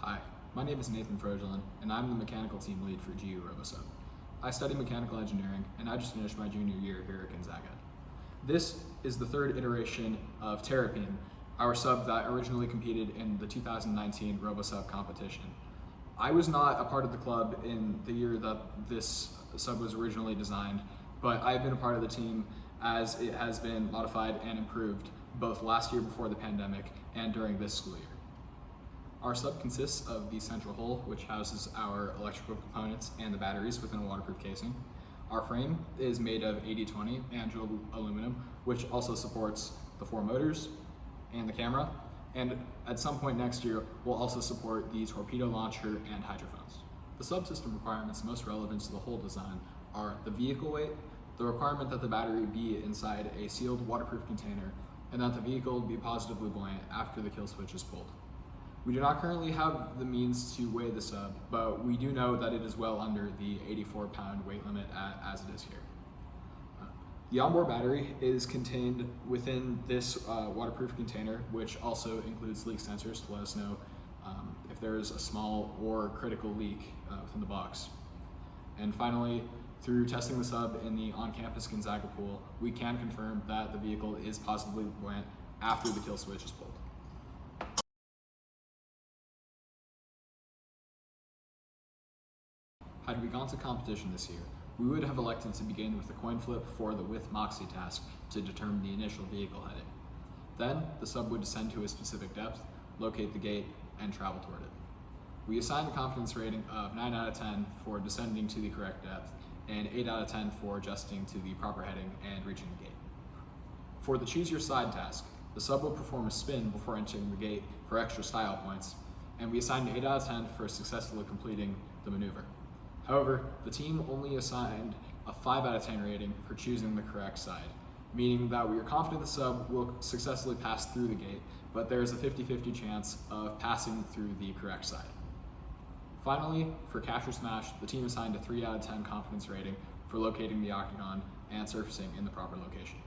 Hi, my name is Nathan Frogelin, and I'm the mechanical team lead for GU RoboSub. I study mechanical engineering, and I just finished my junior year here at Gonzaga. This is the third iteration of Terrapin, our sub that originally competed in the 2019 RoboSub competition. I was not a part of the club in the year that this sub was originally designed, but I've been a part of the team as it has been modified and improved both last year before the pandemic and during this school year. Our sub consists of the central hull, which houses our electrical components and the batteries within a waterproof casing. Our frame is made of 80/20 angel aluminum, which also supports the 4 motors and the camera. And at some point next year, we'll also support the torpedo launcher and hydrophones. The subsystem requirements most relevant to the whole design are the vehicle weight, the requirement that the battery be inside a sealed waterproof container, and that the vehicle be positively buoyant after the kill switch is pulled. We do not currently have the means to weigh the sub, but we do know that it is well under the 84-pound weight limit as it is here. The onboard battery is contained within this waterproof container, which also includes leak sensors to let us know if there is a small or critical leak within the box. And finally, through testing the sub in the on-campus Gonzaga pool, we can confirm that the vehicle is positively buoyant after the kill switch is pulled. Had we gone to competition this year, we would have elected to begin with a coin flip for the with Moxie task to determine the initial vehicle heading. Then, the sub would descend to a specific depth, locate the gate, and travel toward it. We assigned a confidence rating of 9 out of 10 for descending to the correct depth, and 8 out of 10 for adjusting to the proper heading and reaching the gate. For the choose your side task, the sub will perform a spin before entering the gate for extra style points, and we assigned 8 out of 10 for successfully completing the maneuver. However, the team only assigned a 5 out of 10 rating for choosing the correct side, meaning that we are confident the sub will successfully pass through the gate, but there is a 50-50 chance of passing through the correct side. Finally, for Cash or Smash, the team assigned a 3 out of 10 confidence rating for locating the octagon and surfacing in the proper location.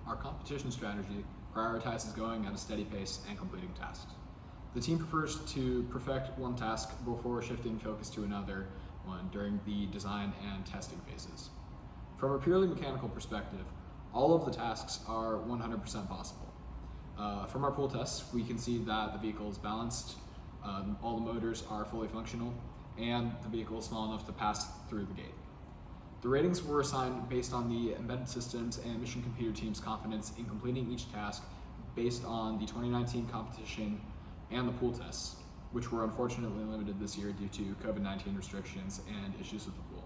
Our competition strategy prioritizes going at a steady pace and completing tasks. The team prefers to perfect one task before shifting focus to another one during the design and testing phases. From a purely mechanical perspective, all of the tasks are 100% possible. From our pool tests, we can see that the vehicle is balanced, all the motors are fully functional, and the vehicle is small enough to pass through the gate. The ratings were assigned based on the embedded systems and mission computer team's confidence in completing each task based on the 2019 competition and the pool tests, which were unfortunately limited this year due to COVID-19 restrictions and issues with the pool.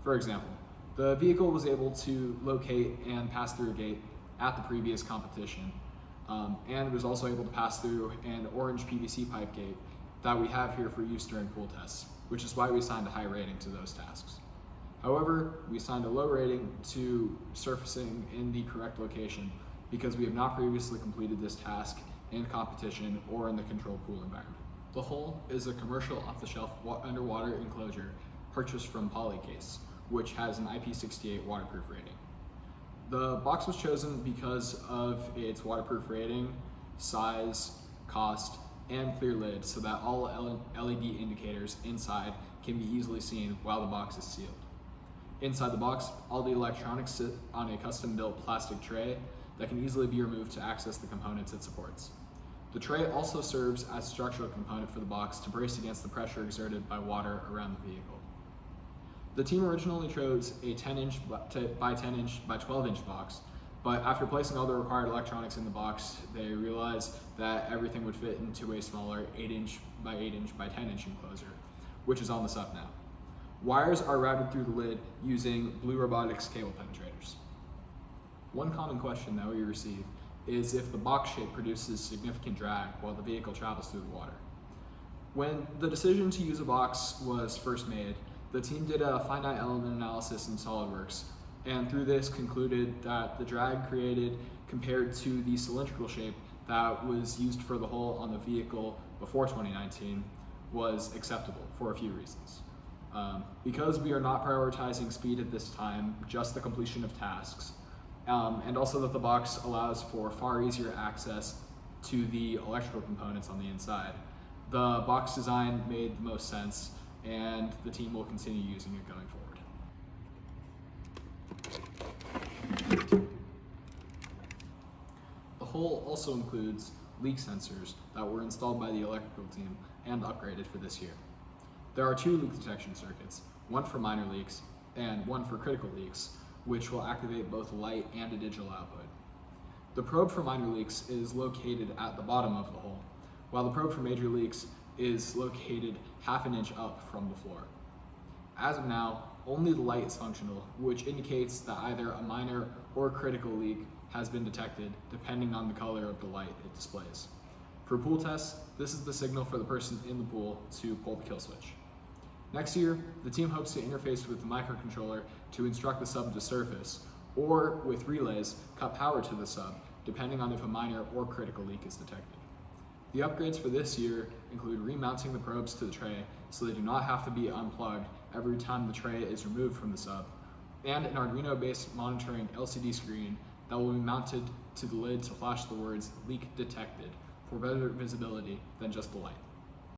For example, the vehicle was able to locate and pass through a gate at the previous competition, and was also able to pass through an orange PVC pipe gate that we have here for use during pool tests, which is why we assigned a high rating to those tasks. However, we assigned a low rating to surfacing in the correct location because we have not previously completed this task in competition or in the controlled pool environment. The hull is a commercial off-the-shelf underwater enclosure purchased from Polycase, which has an IP68 waterproof rating. The box was chosen because of its waterproof rating, size, cost, and clear lid so that all LED indicators inside can be easily seen while the box is sealed. Inside the box, all the electronics sit on a custom-built plastic tray that can easily be removed to access the components it supports. The tray also serves as a structural component for the box to brace against the pressure exerted by water around the vehicle. The team originally chose a 10-inch by 10-inch by 12-inch box, but after placing all the required electronics in the box, they realized that everything would fit into a smaller 8-inch by 8-inch by 10-inch enclosure, which is on the sub now. Wires are routed through the lid using Blue Robotics cable penetrators. One common question that we receive is if the box shape produces significant drag while the vehicle travels through the water. When the decision to use a box was first made, the team did a finite element analysis in SolidWorks, and through this concluded that the drag created compared to the cylindrical shape that was used for the hull on the vehicle before 2019 was acceptable for a few reasons. Because we are not prioritizing speed at this time, just the completion of tasks, and also that the box allows for far easier access to the electrical components on the inside. The box design made the most sense, and the team will continue using it going forward. The hull also includes leak sensors that were installed by the electrical team and upgraded for this year. There are 2 leak detection circuits, one for minor leaks and one for critical leaks, which will activate both a light and a digital output. The probe for minor leaks is located at the bottom of the hull, while the probe for major leaks is located half an inch up from the floor. As of now, only the light is functional, which indicates that either a minor or critical leak has been detected depending on the color of the light it displays. For pool tests, this is the signal for the person in the pool to pull the kill switch. Next year, the team hopes to interface with the microcontroller to instruct the sub to surface, or with relays, cut power to the sub, depending on if a minor or critical leak is detected. The upgrades for this year include remounting the probes to the tray so they do not have to be unplugged every time the tray is removed from the sub, and an Arduino-based monitoring LCD screen that will be mounted to the lid to flash the words "leak detected" for better visibility than just the light.